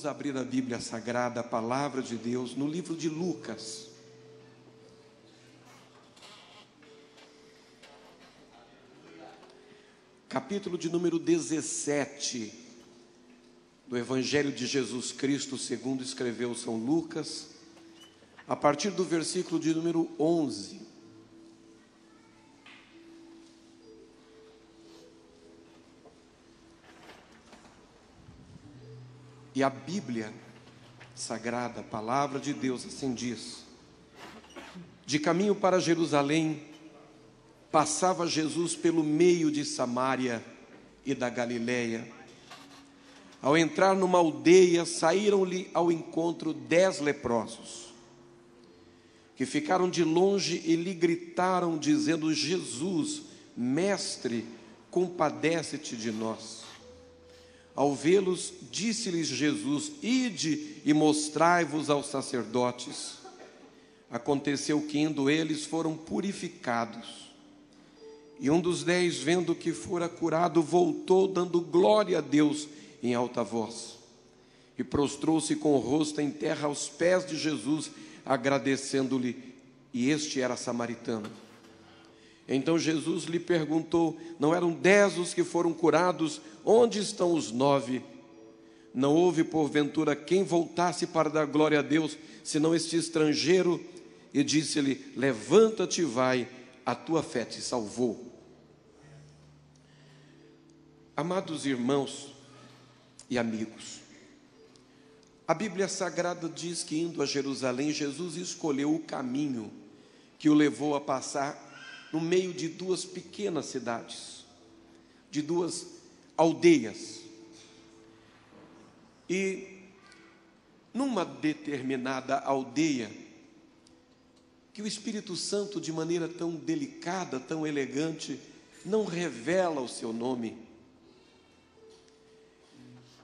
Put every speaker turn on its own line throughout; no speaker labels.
Vamos abrir a Bíblia Sagrada, a Palavra de Deus, no livro de Lucas. Capítulo de número 17, do Evangelho de Jesus Cristo, segundo escreveu São Lucas, a partir do versículo de número 11. E a Bíblia Sagrada, a Palavra de Deus, assim diz: de caminho para Jerusalém, passava Jesus pelo meio de Samaria e da Galileia. Ao entrar numa aldeia, saíram-lhe ao encontro 10 leprosos, que ficaram de longe e lhe gritaram, dizendo: Jesus, mestre, compadece-te de nós. Ao vê-los, disse-lhes Jesus: ide e mostrai-vos aos sacerdotes. Aconteceu que, indo eles, foram purificados. E um dos 10, vendo que fora curado, voltou, dando glória a Deus em alta voz. E prostrou-se com o rosto em terra aos pés de Jesus, agradecendo-lhe, e este era samaritano. Então Jesus lhe perguntou: não eram 10 os que foram curados? Onde estão os 9? Não houve porventura quem voltasse para dar glória a Deus, senão este estrangeiro? E disse-lhe: levanta-te e vai, a tua fé te salvou. Amados irmãos e amigos, a Bíblia Sagrada diz que, indo a Jerusalém, Jesus escolheu o caminho que o levou a passar no meio de 2 pequenas cidades, de 2 aldeias. E numa determinada aldeia, que o Espírito Santo, de maneira tão delicada, tão elegante, não revela o seu nome,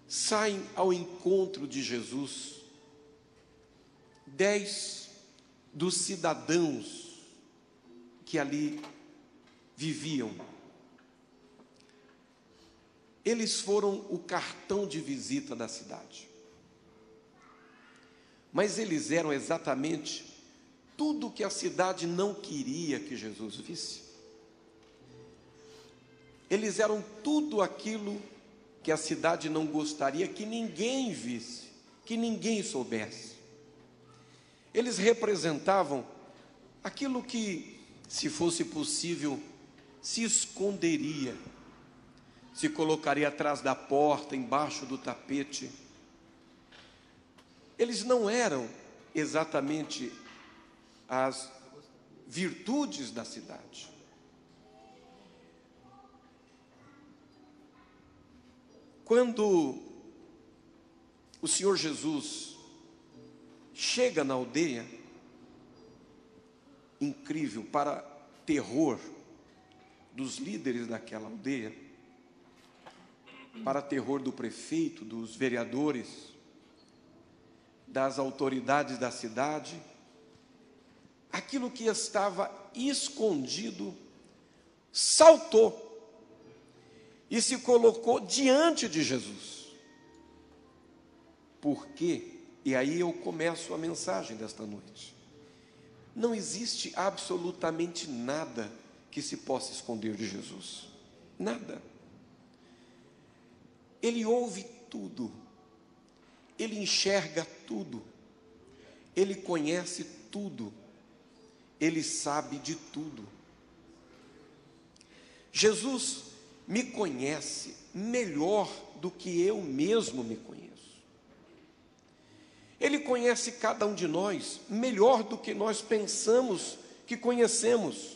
saem ao encontro de Jesus 10 dos cidadãos que ali viviam. Eles foram o cartão de visita da cidade, mas eles eram exatamente tudo que a cidade não queria que Jesus visse. Eles eram tudo aquilo que a cidade não gostaria que ninguém visse, que ninguém soubesse. Eles representavam aquilo que, se fosse possível, se esconderia, se colocaria atrás da porta, embaixo do tapete. Eles não eram exatamente as virtudes da cidade. Quando o Senhor Jesus chega na aldeia, incrível, para terror dos líderes daquela aldeia, para terror do prefeito, dos vereadores, das autoridades da cidade, aquilo que estava escondido saltou e se colocou diante de Jesus. Por quê? E aí eu começo a mensagem desta noite. Não existe absolutamente nada que se possa esconder de Jesus. Nada. Ele ouve tudo. Ele enxerga tudo. Ele conhece tudo. Ele sabe de tudo. Jesus me conhece melhor do que eu mesmo me conheço. Ele conhece cada um de nós melhor do que nós pensamos que conhecemos.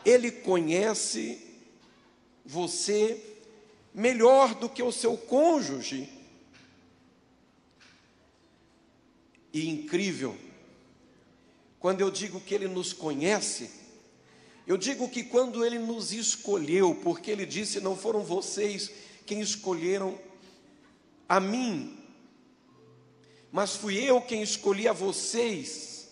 Ele conhece você melhor do que o seu cônjuge. E incrível, quando eu digo que Ele nos conhece, eu digo que quando Ele nos escolheu, porque Ele disse: não foram vocês quem escolheram a mim, mas fui eu quem escolhi a vocês,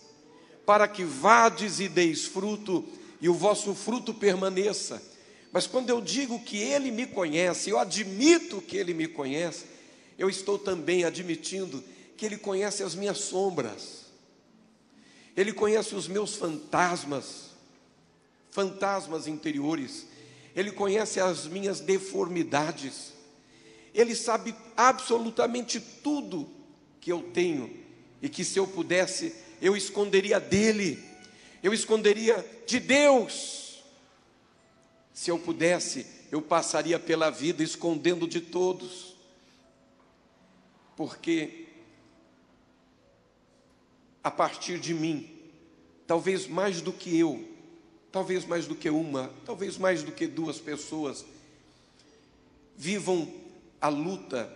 para que vades e deis fruto, e o vosso fruto permaneça. Mas quando eu digo que Ele me conhece, eu admito que Ele me conhece, eu estou também admitindo que Ele conhece as minhas sombras, Ele conhece os meus fantasmas interiores, Ele conhece as minhas deformidades, Ele sabe absolutamente tudo que eu tenho, e que se eu pudesse, eu esconderia dEle, eu esconderia de Deus. Se eu pudesse, eu passaria pela vida escondendo de todos, porque a partir de mim, talvez mais do que eu, talvez mais do que uma, talvez mais do que duas pessoas, vivam a luta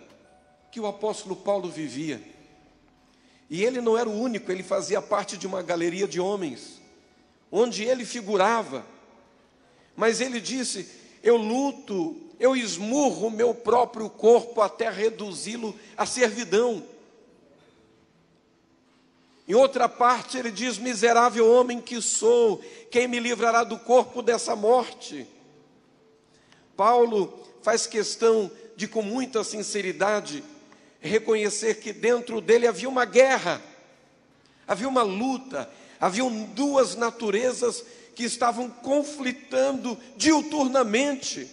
que o apóstolo Paulo vivia. E ele não era o único, ele fazia parte de uma galeria de homens, onde ele figurava. Mas ele disse: eu luto, eu esmurro o meu próprio corpo até reduzi-lo à servidão. Em outra parte ele diz: miserável homem que sou, quem me livrará do corpo dessa morte? Paulo faz questão de, com muita sinceridade, reconhecer que dentro dele havia uma guerra, havia uma luta, haviam duas naturezas que estavam conflitando diuturnamente.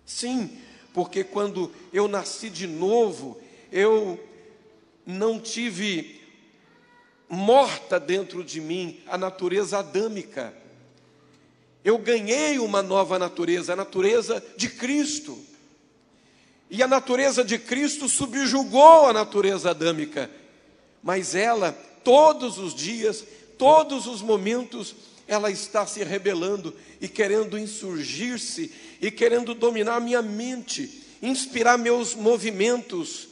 Sim, porque quando eu nasci de novo, eu não tive morta dentro de mim a natureza adâmica. Eu ganhei uma nova natureza, a natureza de Cristo. E a natureza de Cristo subjugou a natureza adâmica. Mas ela, todos os dias, todos os momentos, ela está se rebelando e querendo insurgir-se e querendo dominar a minha mente, inspirar meus movimentos,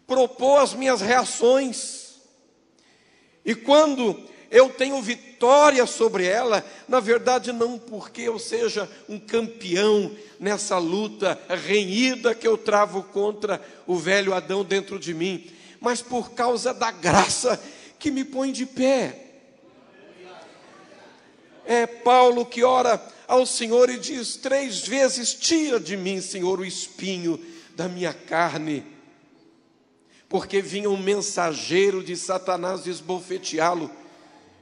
propor as minhas reações. E quando eu tenho vitória sobre ela, na verdade não porque eu seja um campeão nessa luta renhida que eu travo contra o velho Adão dentro de mim, mas por causa da graça que me põe de pé. É Paulo que ora ao Senhor e diz 3 vezes: tira de mim, Senhor, o espinho da minha carne, porque vinha um mensageiro de Satanás esbofeteá-lo.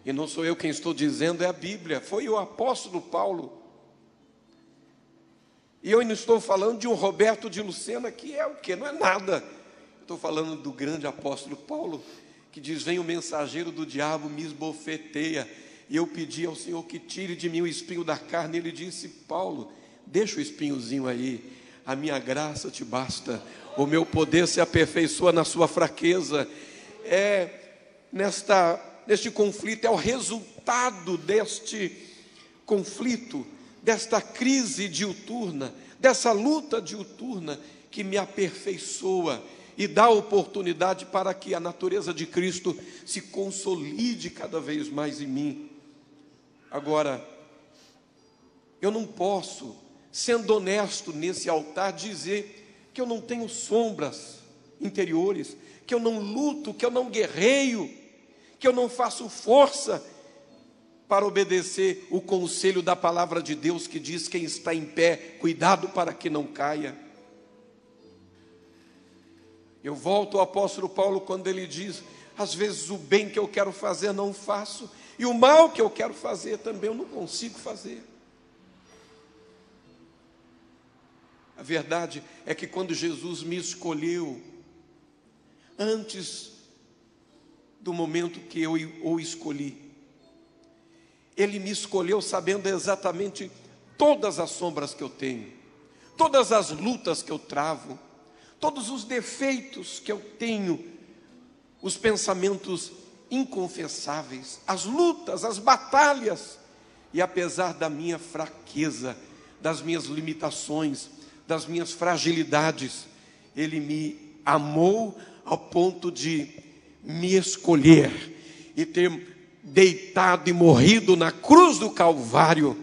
E não sou eu quem estou dizendo, é a Bíblia, foi o apóstolo Paulo. E eu não estou falando de um Roberto de Lucena, que é o quê? Não é nada. Estou falando do grande apóstolo Paulo, que diz: vem o mensageiro do diabo, me esbofeteia, e eu pedi ao Senhor que tire de mim o espinho da carne. Ele disse: Paulo, deixa o espinhozinho aí, a minha graça te basta, o meu poder se aperfeiçoa na sua fraqueza. Neste conflito, é o resultado deste conflito, desta crise diuturna, dessa luta diuturna, que me aperfeiçoa e dá oportunidade para que a natureza de Cristo se consolide cada vez mais em mim. Agora, eu não posso, sendo honesto nesse altar, dizer que eu não tenho sombras interiores, que eu não luto, que eu não guerreio, que eu não faço força para obedecer o conselho da palavra de Deus, que diz: quem está em pé, cuidado para que não caia. Eu volto ao apóstolo Paulo quando ele diz: às vezes o bem que eu quero fazer não faço, e o mal que eu quero fazer também eu não consigo fazer. A verdade é que quando Jesus me escolheu, antes do momento que eu o escolhi, Ele me escolheu sabendo exatamente todas as sombras que eu tenho, todas as lutas que eu travo, todos os defeitos que eu tenho, os pensamentos inconfessáveis, as lutas, as batalhas. E apesar da minha fraqueza, das minhas limitações, das minhas fragilidades, Ele me amou ao ponto de me escolher e ter deitado e morrido na cruz do Calvário,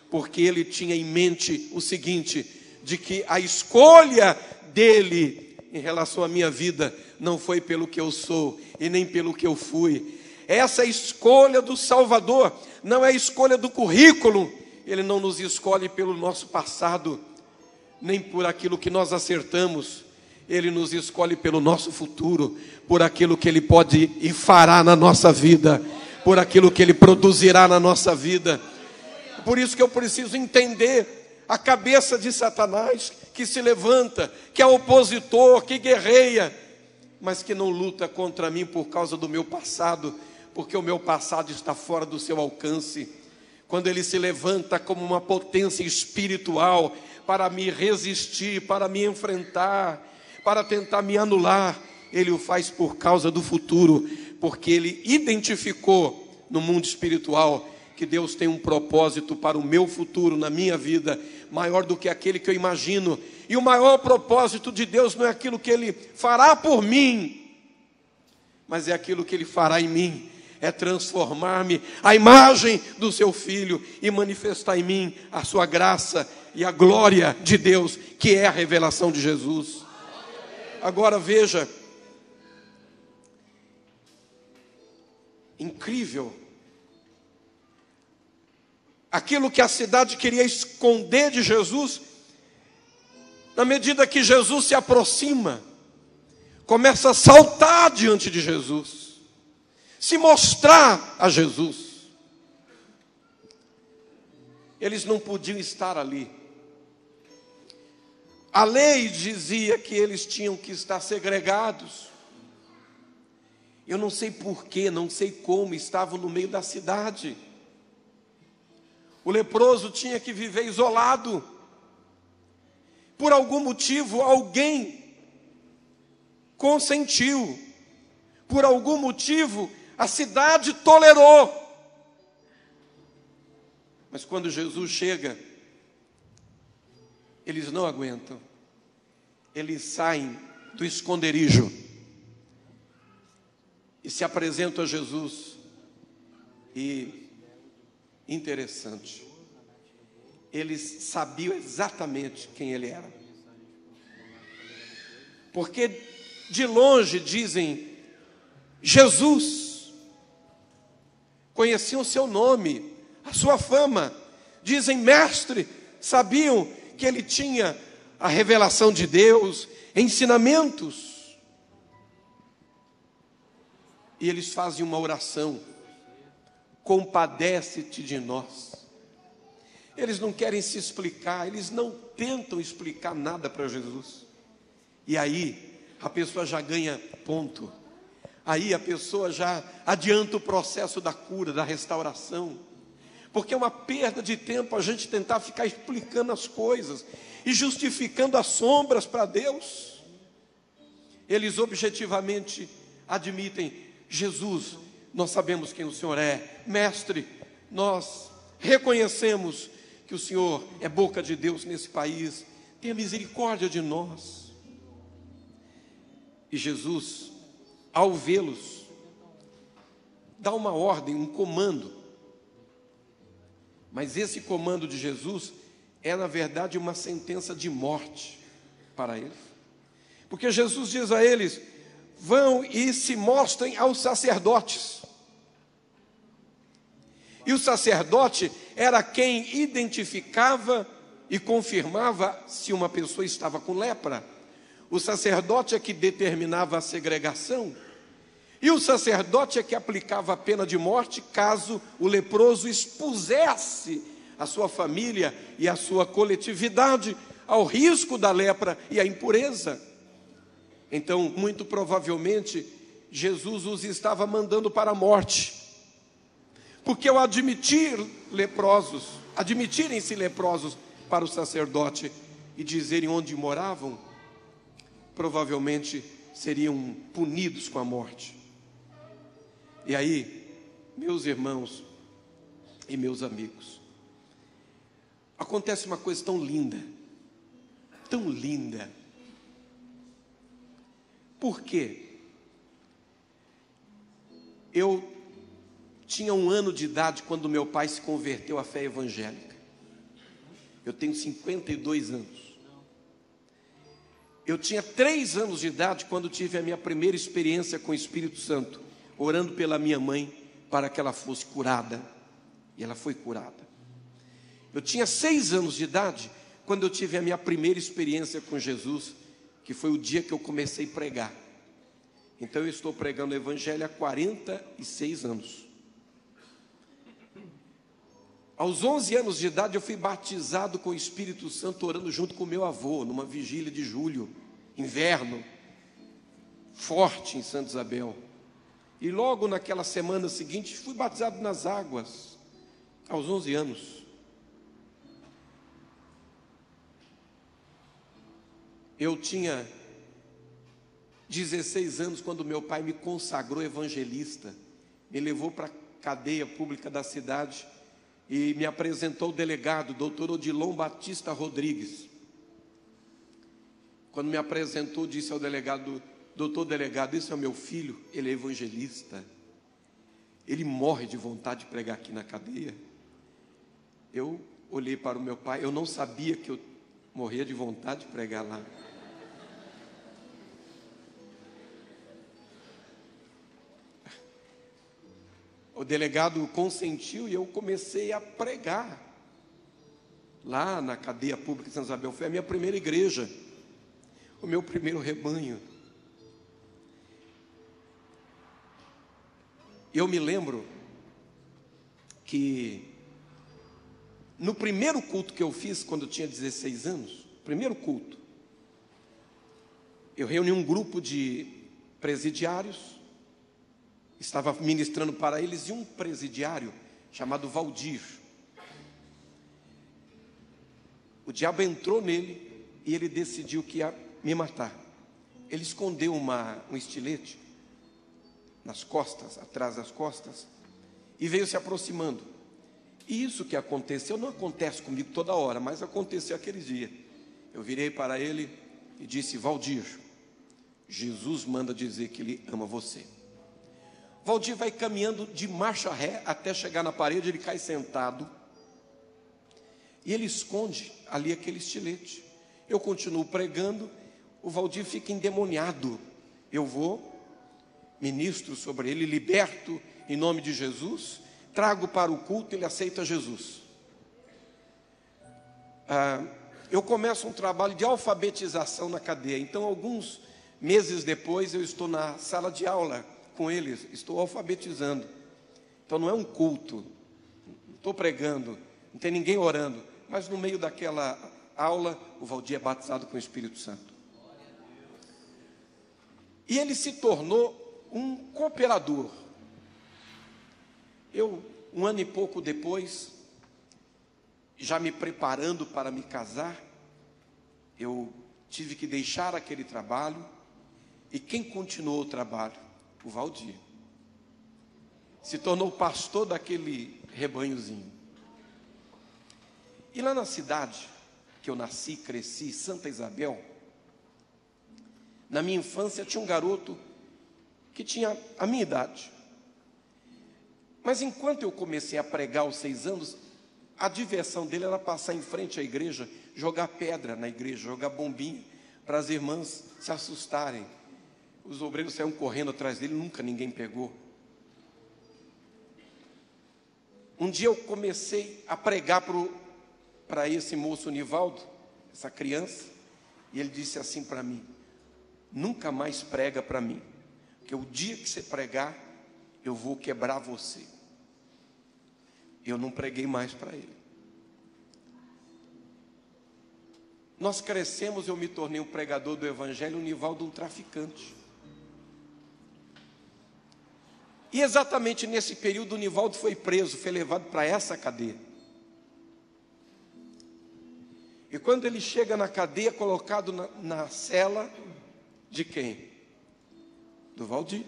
porque Ele tinha em mente o seguinte, de que a escolha dEle em relação à minha vida não foi pelo que eu sou e nem pelo que eu fui. Essa escolha do Salvador não é a escolha do currículo. Ele não nos escolhe pelo nosso passado, nem por aquilo que nós acertamos. Ele nos escolhe pelo nosso futuro, por aquilo que Ele pode e fará na nossa vida, por aquilo que Ele produzirá na nossa vida. Por isso que eu preciso entender a cabeça de Satanás, que se levanta, que é opositor, que guerreia, mas que não luta contra mim por causa do meu passado, porque o meu passado está fora do seu alcance. Quando ele se levanta como uma potência espiritual para me resistir, para me enfrentar, para tentar me anular, ele o faz por causa do futuro, porque ele identificou no mundo espiritual que Deus tem um propósito para o meu futuro, na minha vida, maior do que aquele que eu imagino. E o maior propósito de Deus não é aquilo que Ele fará por mim, mas é aquilo que Ele fará em mim, é transformar-me à imagem do Seu Filho e manifestar em mim a Sua graça e a glória de Deus, que é a revelação de Jesus. Agora veja, incrível, aquilo que a cidade queria esconder de Jesus, na medida que Jesus se aproxima, começa a saltar diante de Jesus, se mostrar a Jesus. Eles não podiam estar ali. A lei dizia que eles tinham que estar segregados. Eu não sei porquê, não sei como, estavam no meio da cidade. O leproso tinha que viver isolado. Por algum motivo, alguém consentiu. Por algum motivo, a cidade tolerou. Mas quando Jesus chega, eles não aguentam. Eles saem do esconderijo e se apresentam a Jesus. E interessante, eles sabiam exatamente quem ele era, porque de longe dizem Jesus, conheciam o seu nome, a sua fama, dizem mestre, sabiam que ele tinha a revelação de Deus, ensinamentos, e eles fazem uma oração: compadece-te de nós. Eles não querem se explicar, eles não tentam explicar nada para Jesus. E aí a pessoa já ganha ponto. Aí a pessoa já adianta o processo da cura, da restauração. Porque é uma perda de tempo a gente tentar ficar explicando as coisas e justificando as sombras para Deus. Eles objetivamente admitem: Jesus, nós sabemos quem o Senhor é, mestre, nós reconhecemos que o Senhor é boca de Deus nesse país, tenha misericórdia de nós. E Jesus, ao vê-los, dá uma ordem, um comando. Mas esse comando de Jesus é, na verdade, uma sentença de morte para eles. Porque Jesus diz a eles: vão e se mostrem aos sacerdotes. E o sacerdote era quem identificava e confirmava se uma pessoa estava com lepra. O sacerdote é que determinava a segregação. E o sacerdote é que aplicava a pena de morte caso o leproso expusesse a sua família e a sua coletividade ao risco da lepra e à impureza. Então, muito provavelmente, Jesus os estava mandando para a morte. Porque ao admitirem-se leprosos para o sacerdote e dizerem onde moravam, provavelmente seriam punidos com a morte. E aí, meus irmãos e meus amigos, acontece uma coisa tão linda, tão linda. Por quê? Eu tinha 1 ano de idade quando meu pai se converteu à fé evangélica. Eu tenho 52 anos. Eu tinha 3 anos de idade quando tive a minha primeira experiência com o Espírito Santo, orando pela minha mãe para que ela fosse curada. E ela foi curada. Eu tinha 6 anos de idade quando eu tive a minha primeira experiência com Jesus, que foi o dia que eu comecei a pregar. Então eu estou pregando o Evangelho há 46 anos. Aos 11 anos de idade eu fui batizado com o Espírito Santo, orando junto com meu avô, numa vigília de julho, inverno, forte em Santa Isabel. E logo naquela semana seguinte fui batizado nas águas, aos 11 anos. Eu tinha 16 anos quando meu pai me consagrou evangelista, me levou para a cadeia pública da cidade e me apresentou o delegado, doutor Odilon Batista Rodrigues. Quando me apresentou, disse ao delegado: doutor delegado, esse é o meu filho, ele é evangelista, ele morre de vontade de pregar aqui na cadeia. Eu olhei para o meu pai, eu não sabia que eu morria de vontade de pregar lá. O delegado consentiu e eu comecei a pregar lá na cadeia pública de Santa Isabel. Foi a minha primeira igreja, o meu primeiro rebanho. Eu me lembro que no primeiro culto que eu fiz, quando eu tinha 16 anos, primeiro culto, eu reuni um grupo de presidiários, estava ministrando para eles, e um presidiário chamado Valdir. O diabo entrou nele e ele decidiu que ia me matar. Ele escondeu um estilete nas costas, atrás das costas, e veio se aproximando. E isso que aconteceu não acontece comigo toda hora, mas aconteceu aquele dia. Eu virei para ele e disse: Valdir, Jesus manda dizer que ele ama você. Valdir vai caminhando de marcha ré até chegar na parede, ele cai sentado e ele esconde ali aquele estilete. Eu continuo pregando, o Valdir fica endemoniado. Eu vou, ministro sobre ele, liberto em nome de Jesus, trago para o culto, ele aceita Jesus. Eu começo um trabalho de alfabetização na cadeia. Então, alguns meses depois, eu estou na sala de aula com eles, estou alfabetizando. Então não é um culto, não estou pregando, não tem ninguém orando, mas no meio daquela aula, o Valdir é batizado com o Espírito Santo. E ele se tornou um cooperador. Eu, um ano e pouco depois, já me preparando para me casar, eu tive que deixar aquele trabalho. E quem continuou o trabalho? O Valdir. Se tornou pastor daquele rebanhozinho. E lá na cidade que eu nasci, cresci, Santa Isabel, na minha infância tinha um garoto que tinha a minha idade. Mas enquanto eu comecei a pregar aos 6 anos, a diversão dele era passar em frente à igreja, jogar pedra na igreja, jogar bombinha, para as irmãs se assustarem. Os obreiros saíam correndo atrás dele, nunca ninguém pegou. Um dia eu comecei a pregar para esse moço Nivaldo, essa criança, e ele disse assim para mim: nunca mais prega para mim, porque o dia que você pregar, eu vou quebrar você. Eu não preguei mais para ele. Nós crescemos, eu me tornei um pregador do Evangelho, o Nivaldo um traficante. E exatamente nesse período o Nivaldo foi preso, foi levado para essa cadeia. E quando ele chega na cadeia, colocado na cela de quem? Do Valdir.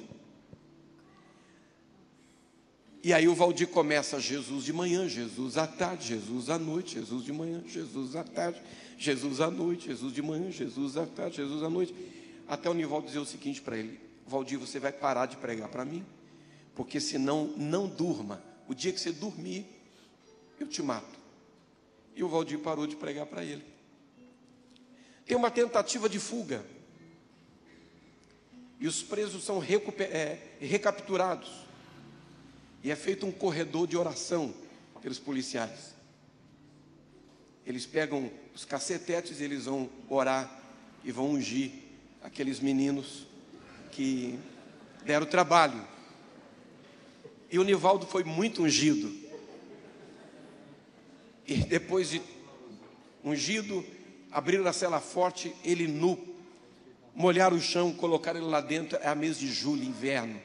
E aí o Valdir começa: Jesus de manhã, Jesus à tarde, Jesus à noite, Jesus de manhã, Jesus à tarde, Jesus à noite, Jesus de manhã, Jesus à tarde, Jesus à noite. Até o Nivaldo dizer o seguinte para ele: Valdir, você vai parar de pregar para mim? Porque senão não durma. O dia que você dormir, eu te mato. E o Valdir parou de pregar para ele. Tem uma tentativa de fuga. E os presos são recapturados. E é feito um corredor de oração pelos policiais. Eles pegam os cacetetes, eles vão orar e vão ungir aqueles meninos que deram trabalho. E o Nivaldo foi muito ungido. E depois de ungido, abriram a cela forte, ele nu, molharam o chão, colocaram ele lá dentro. É a mês de julho, inverno.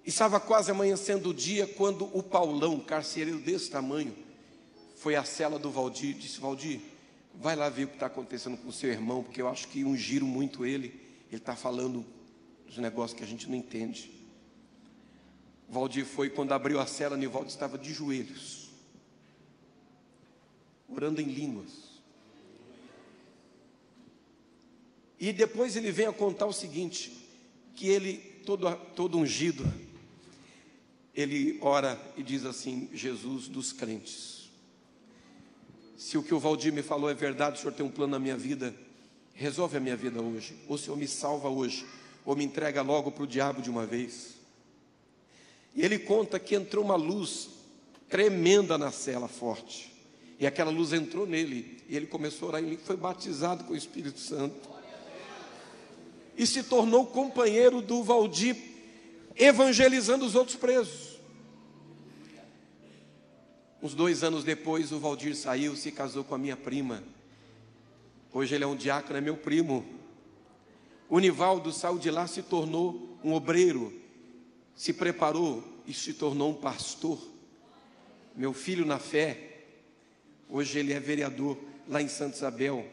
E estava quase amanhecendo o dia quando o Paulão, um carcereiro desse tamanho, foi à cela do Valdir e disse: Valdir, vai lá ver o que está acontecendo com o seu irmão, porque eu acho que ungiram muito ele. Ele está falando dos negócios que a gente não entende. Valdir foi, quando abriu a cela, Nivaldo estava de joelhos, orando em línguas. E depois ele vem a contar o seguinte, que ele, todo ungido, ele ora e diz assim: Jesus dos crentes, se o que o Valdir me falou é verdade, o Senhor tem um plano na minha vida, resolve a minha vida hoje. Ou o Senhor me salva hoje, ou me entrega logo para o diabo de uma vez. E ele conta que entrou uma luz tremenda na cela forte. E aquela luz entrou nele. E ele começou a orar, e foi batizado com o Espírito Santo. E se tornou companheiro do Valdir, evangelizando os outros presos. Uns 2 anos depois, o Valdir saiu, se casou com a minha prima. Hoje ele é um diácono, é meu primo. O Nivaldo saiu de lá, se tornou um obreiro, se preparou e se tornou um pastor. Meu filho na fé, hoje ele é vereador lá em Santa Isabel.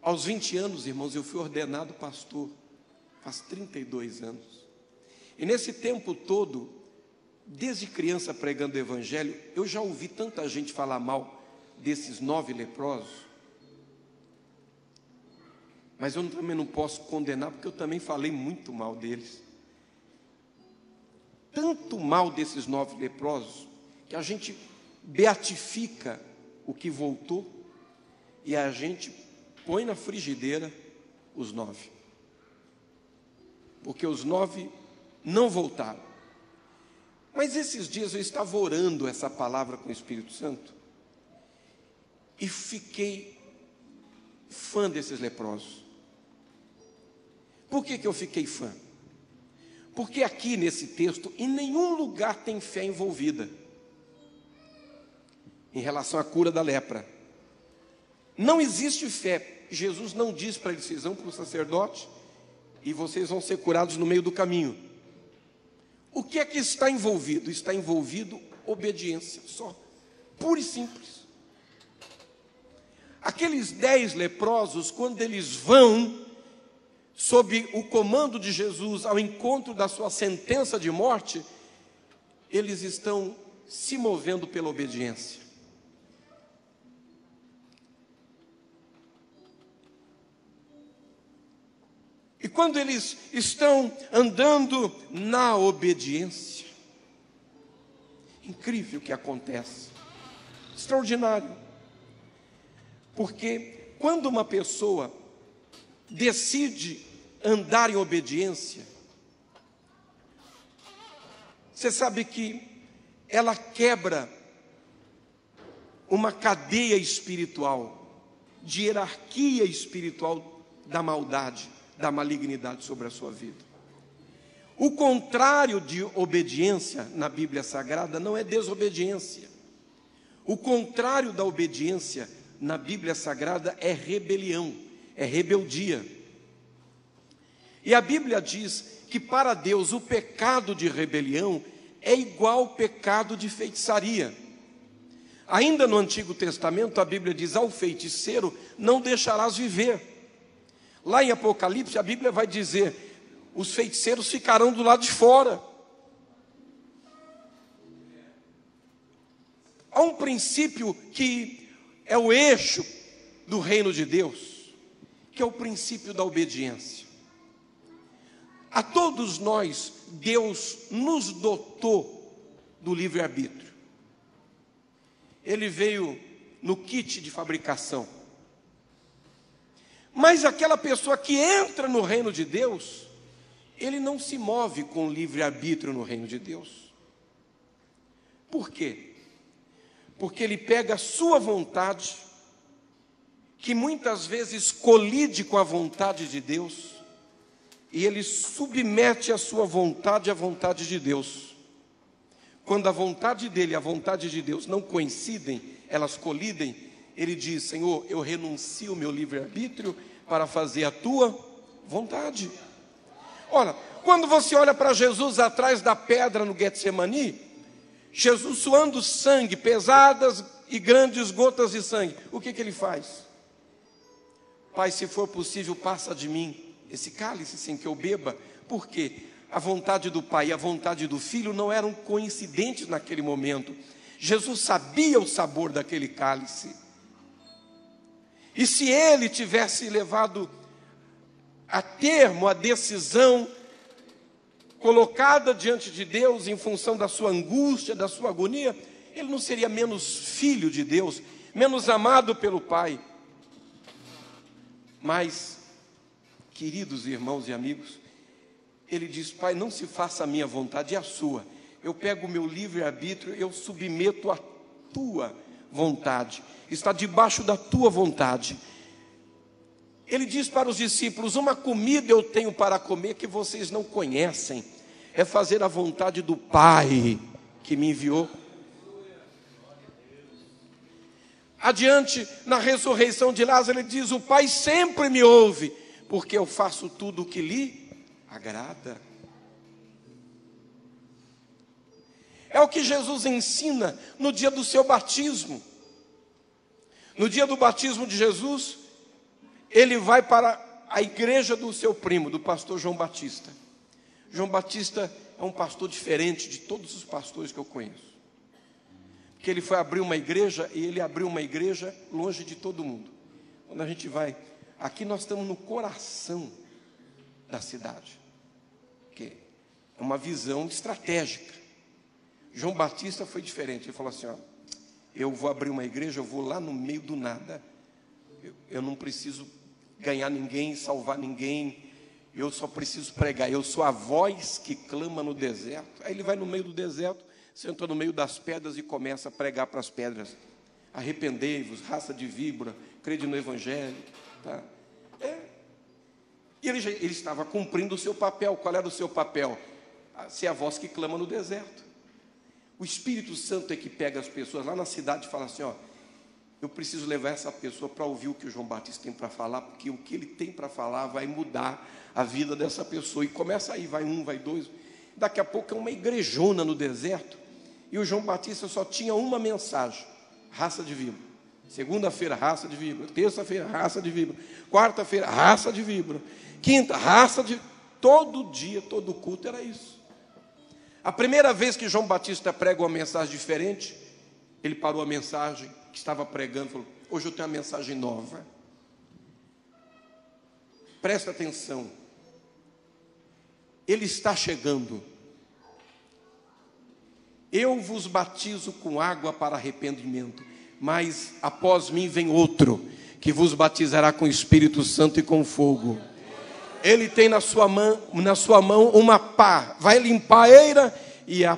Aos 20 anos, irmãos, eu fui ordenado pastor, faz 32 anos. E nesse tempo todo, desde criança pregando o evangelho, eu já ouvi tanta gente falar mal desses 9 leprosos. Mas eu também não posso condenar, porque eu também falei muito mal deles. Tanto mal desses 9 leprosos, que a gente beatifica o que voltou, e a gente põe na frigideira os 9. Porque os 9 não voltaram. Mas esses dias eu estava orando essa palavra com o Espírito Santo, e fiquei fã desses leprosos. Por que eu fiquei fã? Porque aqui nesse texto, em nenhum lugar tem fé envolvida em relação à cura da lepra. Não existe fé. Jesus não diz para eles: vocês vão para o sacerdote e vocês vão ser curados no meio do caminho. O que é que está envolvido? Está envolvido obediência, só, pura e simples. Aqueles 10 leprosos, quando eles vão sob o comando de Jesus ao encontro da sua sentença de morte, eles estão se movendo pela obediência. E quando eles estão andando na obediência, incrível o que acontece, extraordinário. Porque quando uma pessoa decide andar em obediência, você sabe que ela quebra uma cadeia espiritual, de hierarquia espiritual da maldade, da malignidade sobre a sua vida. O contrário de obediência na Bíblia Sagrada não é desobediência. O contrário da obediência na Bíblia Sagrada é rebelião, é rebeldia. E a Bíblia diz que para Deus o pecado de rebelião é igual ao pecado de feitiçaria. Ainda no Antigo Testamento a Bíblia diz: ao feiticeiro não deixarás viver. Lá em Apocalipse a Bíblia vai dizer: os feiticeiros ficarão do lado de fora. Há um princípio que é o eixo do reino de Deus, que é o princípio da obediência. A todos nós, Deus nos dotou do livre-arbítrio. Ele veio no kit de fabricação. Mas aquela pessoa que entra no reino de Deus, ele não se move com livre-arbítrio no reino de Deus. Por quê? Porque ele pega a sua vontade que muitas vezes colide com a vontade de Deus, e ele submete a sua vontade à vontade de Deus. Quando a vontade dele e a vontade de Deus não coincidem, elas colidem, ele diz: Senhor, eu renuncio o meu livre-arbítrio para fazer a tua vontade. Ora, quando você olha para Jesus atrás da pedra no Getsemani, Jesus suando sangue, pesadas e grandes gotas de sangue, o que ele faz? Pai, se for possível, passa de mim esse cálice sem que eu beba. Por quê? A vontade do Pai e a vontade do Filho não eram coincidentes naquele momento. Jesus sabia o sabor daquele cálice. E se ele tivesse levado a termo a decisão colocada diante de Deus em função da sua angústia, da sua agonia, ele não seria menos filho de Deus, menos amado pelo Pai. Mas, queridos irmãos e amigos, ele diz: Pai, não se faça a minha vontade, é a sua. Eu pego o meu livre-arbítrio, eu submeto a tua vontade, está debaixo da tua vontade. Ele diz para os discípulos: uma comida eu tenho para comer que vocês não conhecem, é fazer a vontade do Pai que me enviou. Adiante, na ressurreição de Lázaro, ele diz: o Pai sempre me ouve, porque eu faço tudo o que lhe agrada. É o que Jesus ensina no dia do seu batismo. No dia do batismo de Jesus, ele vai para a igreja do seu primo, do pastor João Batista. João Batista é um pastor diferente de todos os pastores que eu conheço. Porque ele foi abrir uma igreja, e ele abriu uma igreja longe de todo mundo. Quando a gente vai, aqui nós estamos no coração da cidade, que é uma visão estratégica. João Batista foi diferente, ele falou assim: ó, eu vou abrir uma igreja, eu vou lá no meio do nada, eu não preciso ganhar ninguém, salvar ninguém, eu só preciso pregar, eu sou a voz que clama no deserto. Aí ele vai no meio do deserto, senta no meio das pedras e começa a pregar para as pedras: arrependei-vos, raça de víbora, crede no Evangelho. Tá? E ele estava cumprindo o seu papel. Qual era o seu papel? Ser a voz que clama no deserto. O Espírito Santo é que pega as pessoas lá na cidade e fala assim: ó, eu preciso levar essa pessoa para ouvir o que o João Batista tem para falar, porque o que ele tem para falar vai mudar a vida dessa pessoa. E começa aí, vai um, vai dois, daqui a pouco é uma igrejona no deserto, e o João Batista só tinha uma mensagem: raça de víbora. Segunda-feira, raça de víbora. Terça-feira, raça de víbora. Quarta-feira, raça de víbora. Quinta, raça de... Todo dia, todo culto era isso. A primeira vez que João Batista prega uma mensagem diferente, ele parou a mensagem que estava pregando e falou: hoje eu tenho uma mensagem nova. Presta atenção. Ele está chegando. Eu vos batizo com água para arrependimento, mas após mim vem outro, que vos batizará com o Espírito Santo e com fogo. Ele tem na sua mão uma pá, vai limpar a eira e a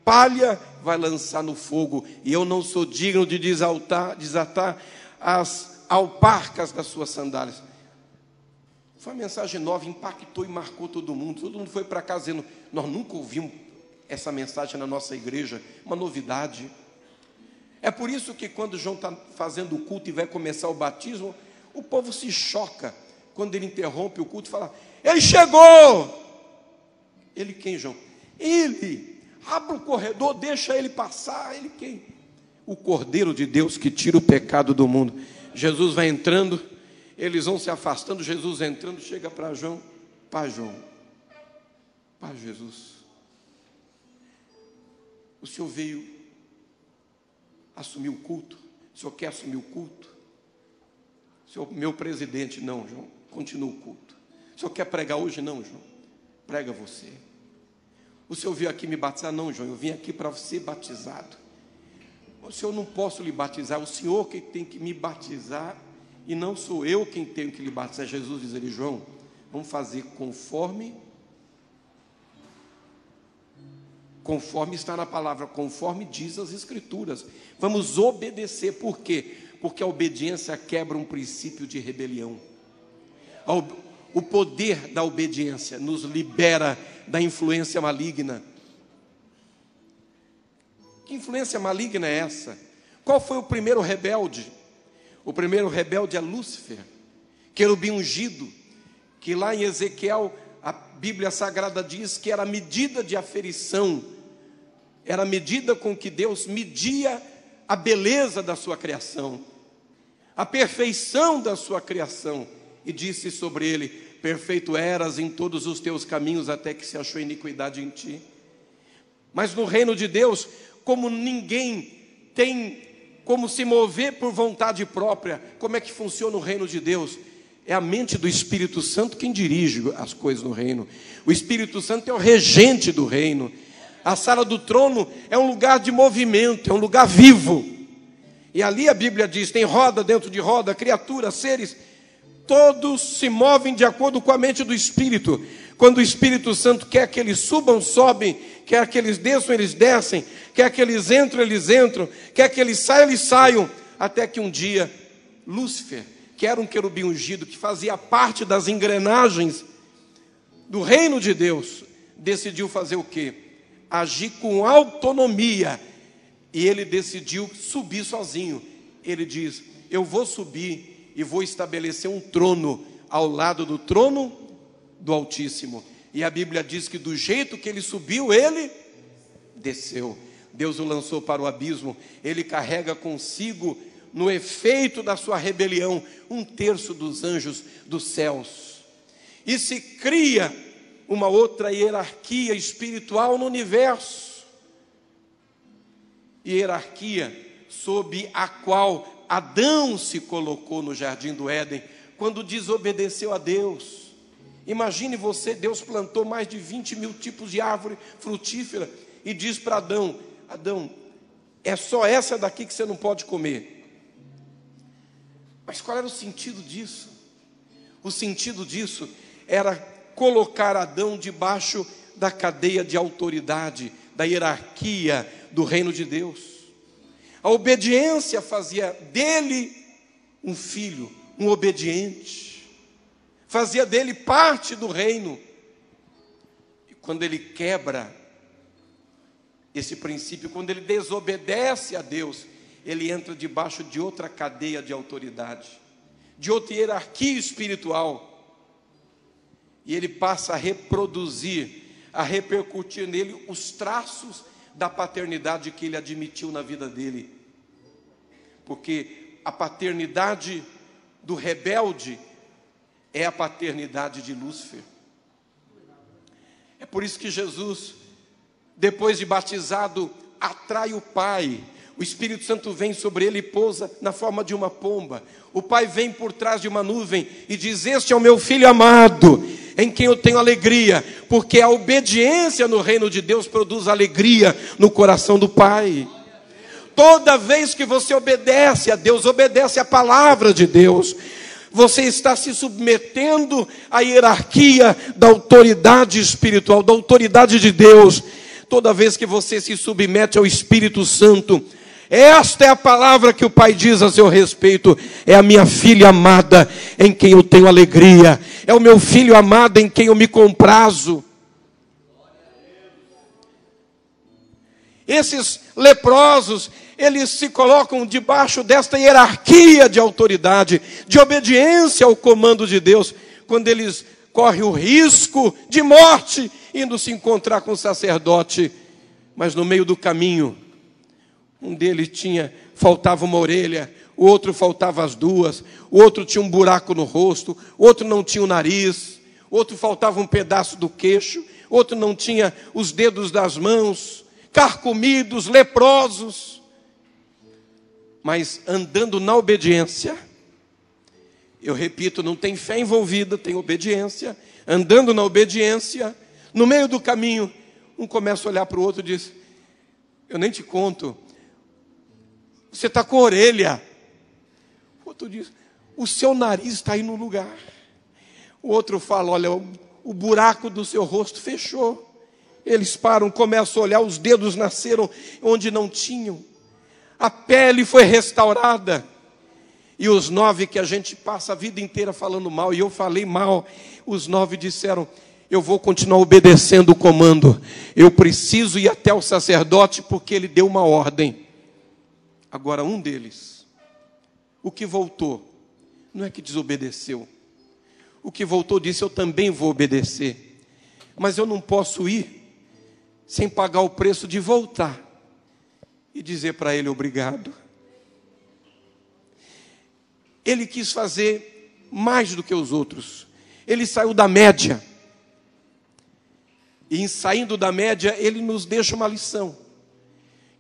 palha vai lançar no fogo. E eu não sou digno de desatar as alparcas das suas sandálias. Foi uma mensagem nova, impactou e marcou todo mundo. Todo mundo foi para casa dizendo: nós nunca ouvimos essa mensagem na nossa igreja, uma novidade. É por isso que quando João está fazendo o culto e vai começar o batismo, o povo se choca quando ele interrompe o culto e fala: ele chegou! Ele quem, João? Ele! Abre o corredor, deixa ele passar. Ele quem? O Cordeiro de Deus que tira o pecado do mundo. Jesus vai entrando, eles vão se afastando, Jesus entrando, chega para João: Pai João, Pai Jesus, o senhor veio assumir o culto? O senhor quer assumir o culto? O senhor, meu presidente, não, João, continua o culto. O senhor quer pregar hoje? Não, João, prega você. O senhor veio aqui me batizar? Não, João, eu vim aqui para ser batizado. O senhor, não posso lhe batizar, o senhor que tem que me batizar, e não sou eu quem tenho que lhe batizar. Jesus diz ele: João, vamos fazer conforme está na palavra, conforme diz as Escrituras. Vamos obedecer. Por quê? Porque a obediência quebra um princípio de rebelião. O poder da obediência nos libera da influência maligna. Que influência maligna é essa? Qual foi o primeiro rebelde? O primeiro rebelde é Lúcifer, querubim ungido, que lá em Ezequiel, a Bíblia Sagrada diz que era a medida de aferição, era a medida com que Deus media a beleza da sua criação, a perfeição da sua criação, e disse sobre ele: perfeito eras em todos os teus caminhos, até que se achou iniquidade em ti. Mas no reino de Deus, como ninguém tem como se mover por vontade própria, como é que funciona o reino de Deus? É a mente do Espírito Santo quem dirige as coisas no reino. O Espírito Santo é o regente do reino. A sala do trono é um lugar de movimento, é um lugar vivo. E ali a Bíblia diz, tem roda dentro de roda, criaturas, seres, todos se movem de acordo com a mente do Espírito. Quando o Espírito Santo quer que eles subam, sobem, quer que eles desçam, eles descem, quer que eles entram, eles entram, quer que eles saiam, até que um dia, Lúcifer, que era um querubim ungido, que fazia parte das engrenagens do reino de Deus, decidiu fazer o quê? Agir com autonomia, e ele decidiu subir sozinho. Ele diz, eu vou subir e vou estabelecer um trono ao lado do trono do Altíssimo. E a Bíblia diz que do jeito que ele subiu, ele desceu. Deus o lançou para o abismo. Ele carrega consigo, no efeito da sua rebelião, 1/3 dos anjos dos céus. E se cria uma outra hierarquia espiritual no universo. Hierarquia sob a qual Adão se colocou no jardim do Éden, quando desobedeceu a Deus. Imagine você, Deus plantou mais de 20 mil tipos de árvore frutífera e diz para Adão, Adão, é só essa daqui que você não pode comer. Mas qual era o sentido disso? O sentido disso era colocar Adão debaixo da cadeia de autoridade, da hierarquia do reino de Deus. A obediência fazia dele um filho, um obediente, fazia dele parte do reino. E quando ele quebra esse princípio, quando ele desobedece a Deus, ele entra debaixo de outra cadeia de autoridade, de outra hierarquia espiritual, e ele passa a reproduzir, a repercutir nele os traços da paternidade que ele admitiu na vida dele. Porque a paternidade do rebelde é a paternidade de Lúcifer. É por isso que Jesus, depois de batizado, atrai o Pai. O Espírito Santo vem sobre ele e pousa na forma de uma pomba. O Pai vem por trás de uma nuvem e diz, este é o meu Filho amado, em quem eu tenho alegria. Porque a obediência no reino de Deus produz alegria no coração do Pai. Toda vez que você obedece a Deus, obedece a palavra de Deus, você está se submetendo à hierarquia da autoridade espiritual, da autoridade de Deus. Toda vez que você se submete ao Espírito Santo, esta é a palavra que o Pai diz a seu respeito, é a minha filha amada, em quem eu tenho alegria, é o meu filho amado, em quem eu me comprazo. Esses leprosos, eles se colocam debaixo desta hierarquia de autoridade, de obediência ao comando de Deus, quando eles correm o risco de morte, indo se encontrar com o sacerdote. Mas no meio do caminho, um deles faltava uma orelha, o outro faltava as duas, o outro tinha um buraco no rosto, o outro não tinha o nariz, o outro faltava um pedaço do queixo, o outro não tinha os dedos das mãos, carcomidos, leprosos. Mas andando na obediência, eu repito, não tem fé envolvida, tem obediência. Andando na obediência, no meio do caminho, um começa a olhar para o outro e diz, eu nem te conto, você está com orelha. O outro diz, o seu nariz está aí no lugar. O outro fala, olha, o buraco do seu rosto fechou. Eles param, começam a olhar, os dedos nasceram onde não tinham. A pele foi restaurada. E os 9 que a gente passa a vida inteira falando mal, e eu falei mal, os 9 disseram: eu vou continuar obedecendo o comando. Eu preciso ir até o sacerdote porque ele deu uma ordem. Agora um deles, o que voltou, não é que desobedeceu. O que voltou disse: eu também vou obedecer. Mas eu não posso ir sem pagar o preço de voltar e dizer para ele obrigado. Ele quis fazer mais do que os outros. Ele saiu da média. E em saindo da média, ele nos deixa uma lição.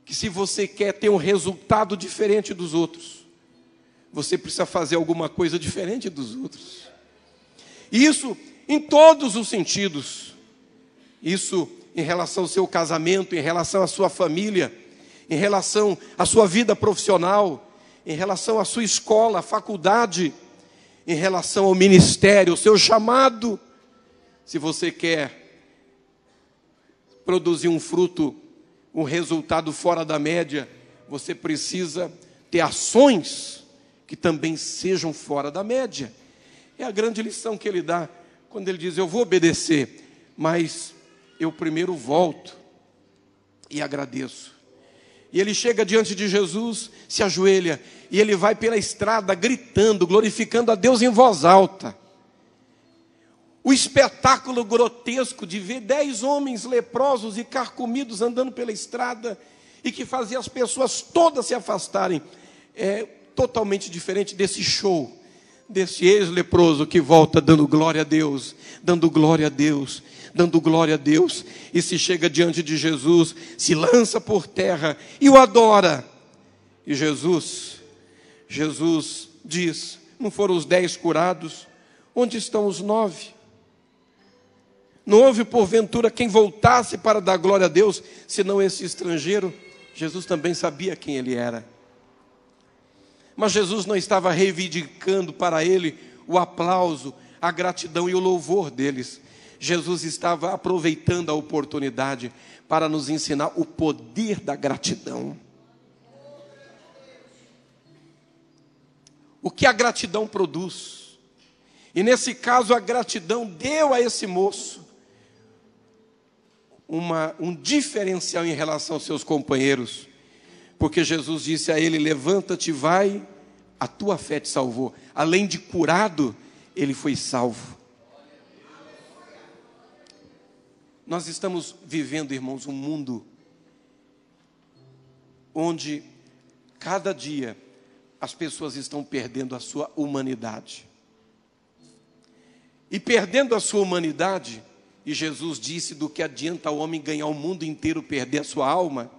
Que se você quer ter um resultado diferente dos outros, você precisa fazer alguma coisa diferente dos outros. Isso em todos os sentidos. Isso em relação ao seu casamento, em relação à sua família, em relação à sua vida profissional, em relação à sua escola, faculdade, em relação ao ministério, o seu chamado. Se você quer produzir um fruto, um resultado fora da média, você precisa ter ações que também sejam fora da média. É a grande lição que ele dá quando ele diz: eu vou obedecer, mas eu primeiro volto e agradeço. E ele chega diante de Jesus, se ajoelha, e ele vai pela estrada gritando, glorificando a Deus em voz alta. O espetáculo grotesco de ver 10 homens leprosos e carcomidos andando pela estrada, e que fazia as pessoas todas se afastarem, é totalmente diferente desse show, desse ex-leproso que volta dando glória a Deus, dando glória a Deus, dando glória a Deus, e se chega diante de Jesus, se lança por terra e o adora. E Jesus diz: não foram os 10 curados? Onde estão os 9? Não houve porventura quem voltasse para dar glória a Deus, senão esse estrangeiro? Jesus também sabia quem ele era. Mas Jesus não estava reivindicando para ele o aplauso, a gratidão e o louvor deles. Jesus estava aproveitando a oportunidade para nos ensinar o poder da gratidão. O que a gratidão produz. E nesse caso a gratidão deu a esse moço um diferencial em relação aos seus companheiros. Porque Jesus disse a ele: levanta-te, vai, a tua fé te salvou. Além de curado, ele foi salvo. Nós estamos vivendo, irmãos, um mundo onde cada dia as pessoas estão perdendo a sua humanidade. E perdendo a sua humanidade, e Jesus disse: do que adianta o homem ganhar o mundo inteiro, perder a sua alma?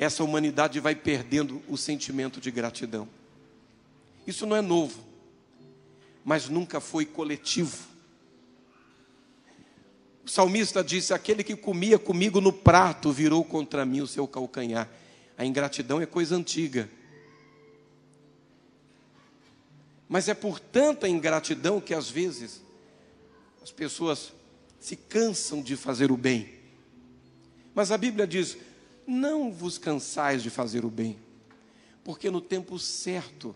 Essa humanidade vai perdendo o sentimento de gratidão. Isso não é novo, mas nunca foi coletivo. O salmista disse: aquele que comia comigo no prato virou contra mim o seu calcanhar. A ingratidão é coisa antiga. Mas é por tanta ingratidão que às vezes as pessoas se cansam de fazer o bem. Mas a Bíblia diz: não vos cansais de fazer o bem, porque no tempo certo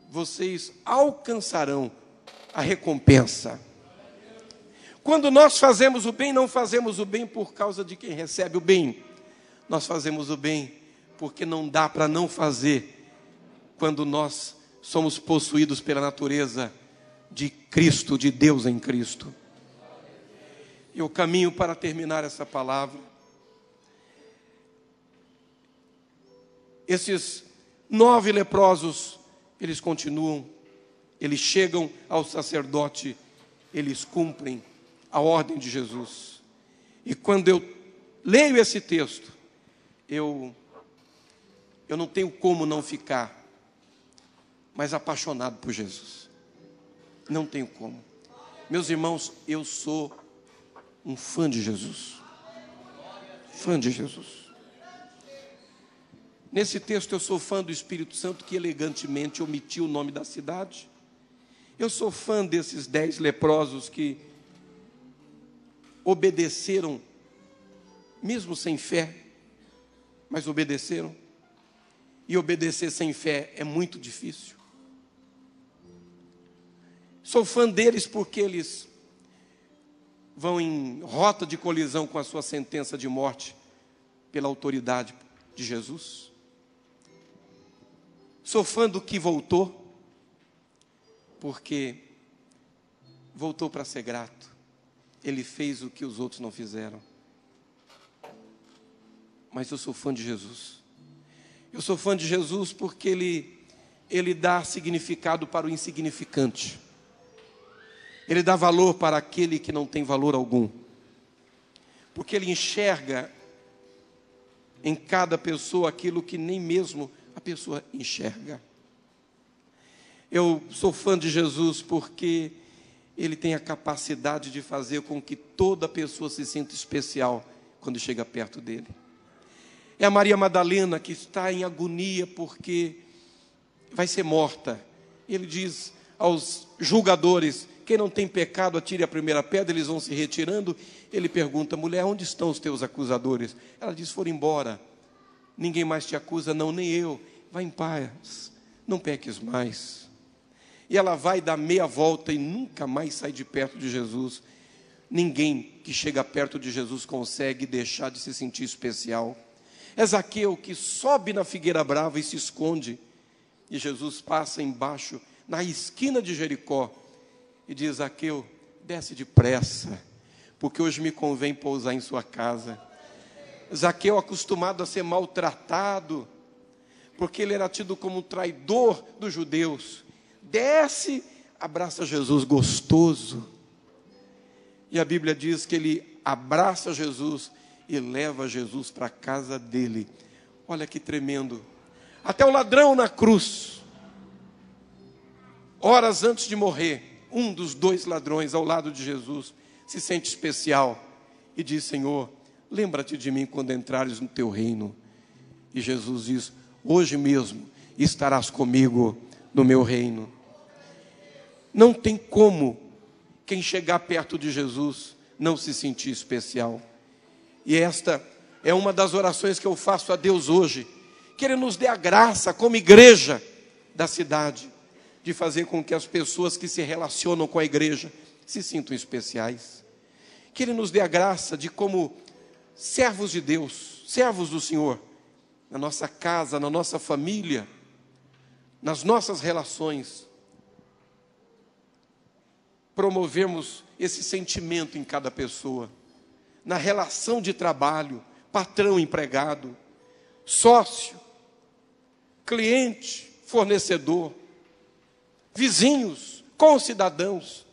vocês alcançarão a recompensa. Quando nós fazemos o bem, não fazemos o bem por causa de quem recebe o bem. Nós fazemos o bem porque não dá para não fazer, quando nós somos possuídos pela natureza de Cristo, de Deus em Cristo. E o caminho para terminar essa palavra: esses 9 leprosos, eles continuam, eles chegam ao sacerdote, eles cumprem a ordem de Jesus. E quando eu leio esse texto, eu não tenho como não ficar mais apaixonado por Jesus. Não tenho como. Meus irmãos, eu sou um fã de Jesus. Fã de Jesus. Nesse texto eu sou fã do Espírito Santo, que elegantemente omitiu o nome da cidade. Eu sou fã desses 10 leprosos que obedeceram, mesmo sem fé, mas obedeceram. E obedecer sem fé é muito difícil. Sou fã deles porque eles vão em rota de colisão com a sua sentença de morte pela autoridade de Jesus. Sou fã do que voltou, porque voltou para ser grato. Ele fez o que os outros não fizeram. Mas eu sou fã de Jesus. Eu sou fã de Jesus porque ele dá significado para o insignificante. Ele dá valor para aquele que não tem valor algum. Porque ele enxerga em cada pessoa aquilo que nem mesmo a pessoa enxerga. Eu sou fã de Jesus porque ele tem a capacidade de fazer com que toda pessoa se sinta especial quando chega perto dele. É a Maria Madalena que está em agonia porque vai ser morta. Ele diz aos julgadores: quem não tem pecado, atire a primeira pedra. Eles vão se retirando. Ele pergunta: mulher, onde estão os teus acusadores? Ela diz: foram embora. Ninguém mais te acusa, não, nem eu. Vai em paz, não peques mais. E ela vai dar meia volta e nunca mais sai de perto de Jesus. Ninguém que chega perto de Jesus consegue deixar de se sentir especial. É Zaqueu que sobe na figueira brava e se esconde. E Jesus passa embaixo, na esquina de Jericó, e diz: Zaqueu, desce depressa, porque hoje me convém pousar em sua casa. Zaqueu, acostumado a ser maltratado, porque ele era tido como um traidor dos judeus, desce, abraça Jesus gostoso. E a Bíblia diz que ele abraça Jesus e leva Jesus para a casa dele. Olha que tremendo. Até o ladrão na cruz, horas antes de morrer, um dos dois ladrões ao lado de Jesus se sente especial e diz: Senhor, lembra-te de mim quando entrares no teu reino. E Jesus diz: hoje mesmo estarás comigo no meu reino. Não tem como quem chegar perto de Jesus não se sentir especial. E esta é uma das orações que eu faço a Deus hoje, que Ele nos dê a graça, como igreja da cidade, de fazer com que as pessoas que se relacionam com a igreja se sintam especiais. Que Ele nos dê a graça de, como servos de Deus, servos do Senhor, na nossa casa, na nossa família, nas nossas relações, promovemos esse sentimento em cada pessoa, na relação de trabalho, patrão, empregado, sócio, cliente, fornecedor, vizinhos, concidadãos,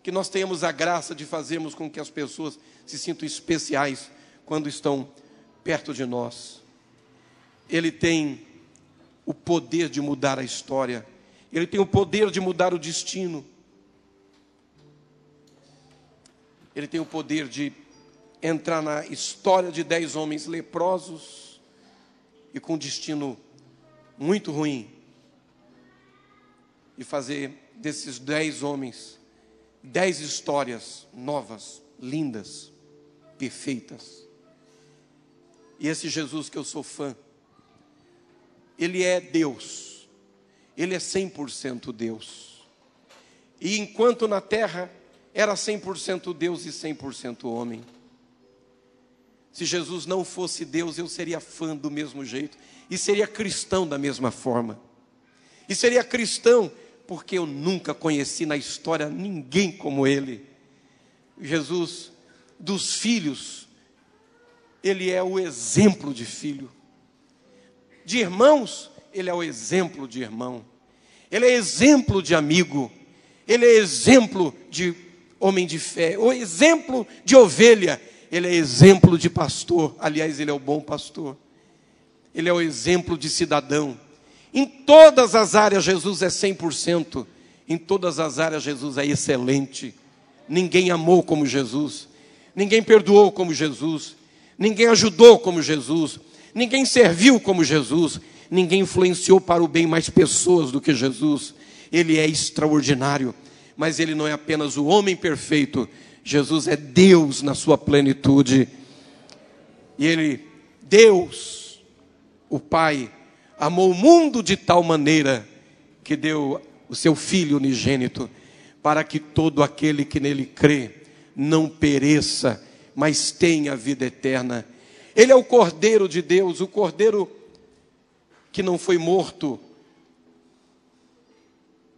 que nós tenhamos a graça de fazermos com que as pessoas se sintam especiais quando estão perto de nós. Ele tem o poder de mudar a história, ele tem o poder de mudar o destino, ele tem o poder de entrar na história de 10 homens leprosos e com destino muito ruim, e fazer desses 10 homens 10 histórias novas, lindas, perfeitas. E esse Jesus que eu sou fã, Ele é Deus, Ele é 100% Deus. E enquanto na terra era 100% Deus e 100% homem, se Jesus não fosse Deus, eu seria fã do mesmo jeito, e seria cristão da mesma forma. E seria cristão porque eu nunca conheci na história ninguém como Ele. Jesus, dos filhos, Ele é o exemplo de filho. De irmãos, Ele é o exemplo de irmão. Ele é exemplo de amigo. Ele é exemplo de homem de fé. O exemplo de ovelha. Ele é exemplo de pastor. Aliás, Ele é o bom pastor. Ele é o exemplo de cidadão. Em todas as áreas, Jesus é 100%. Em todas as áreas, Jesus é excelente. Ninguém amou como Jesus. Ninguém perdoou como Jesus. Ninguém ajudou como Jesus. Ninguém serviu como Jesus. Ninguém influenciou para o bem mais pessoas do que Jesus. Ele é extraordinário. Mas Ele não é apenas o homem perfeito. Jesus é Deus na sua plenitude. E Ele, Deus, o Pai, amou o mundo de tal maneira que deu o seu Filho unigênito, para que todo aquele que nele crê não pereça, mas tenha vida eterna. Ele é o Cordeiro de Deus, o Cordeiro que não foi morto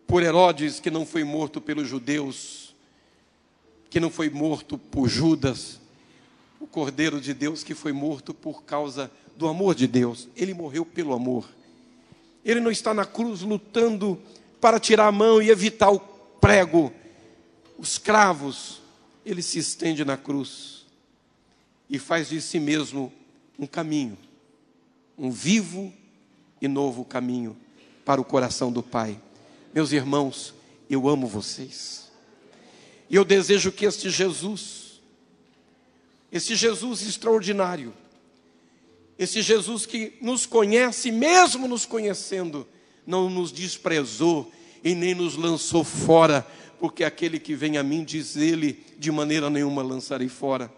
por Herodes, que não foi morto pelos judeus, que não foi morto por Judas, o Cordeiro de Deus que foi morto por causa do amor de Deus. Ele morreu pelo amor. Ele não está na cruz lutando para tirar a mão e evitar o prego, os cravos. Ele se estende na cruz e faz de si mesmo um caminho, um vivo e novo caminho para o coração do Pai. Meus irmãos, eu amo vocês. E eu desejo que esse Jesus extraordinário, esse Jesus que nos conhece, mesmo nos conhecendo, não nos desprezou e nem nos lançou fora, porque aquele que vem a mim, diz ele, de maneira nenhuma lançarei fora.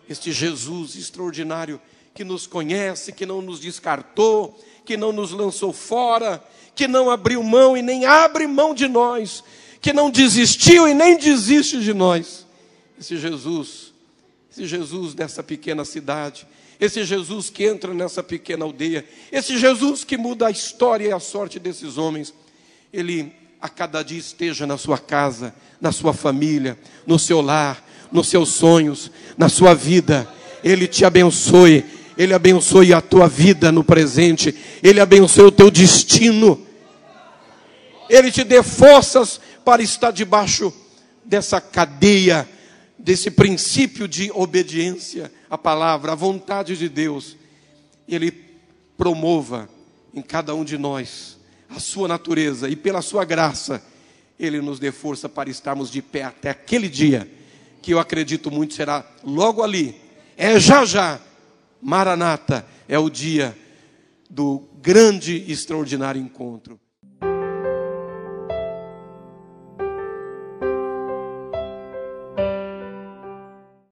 Este Jesus extraordinário que nos conhece, que não nos descartou, que não nos lançou fora, que não abriu mão e nem abre mão de nós, que não desistiu e nem desiste de nós. Esse Jesus dessa pequena cidade, esse Jesus que entra nessa pequena aldeia, esse Jesus que muda a história e a sorte desses homens, ele a cada dia esteja na sua casa, na sua família, no seu lar, nos seus sonhos, na sua vida. Ele te abençoe, ele abençoe a tua vida no presente, ele abençoe o teu destino, ele te dê forças para estar debaixo dessa cadeia, desse princípio de obediência à palavra, à vontade de Deus. Ele promova em cada um de nós a sua natureza e pela sua graça, ele nos dê força para estarmos de pé até aquele dia, que eu acredito muito será logo ali, é já já, Maranata, é o dia do grande e extraordinário encontro.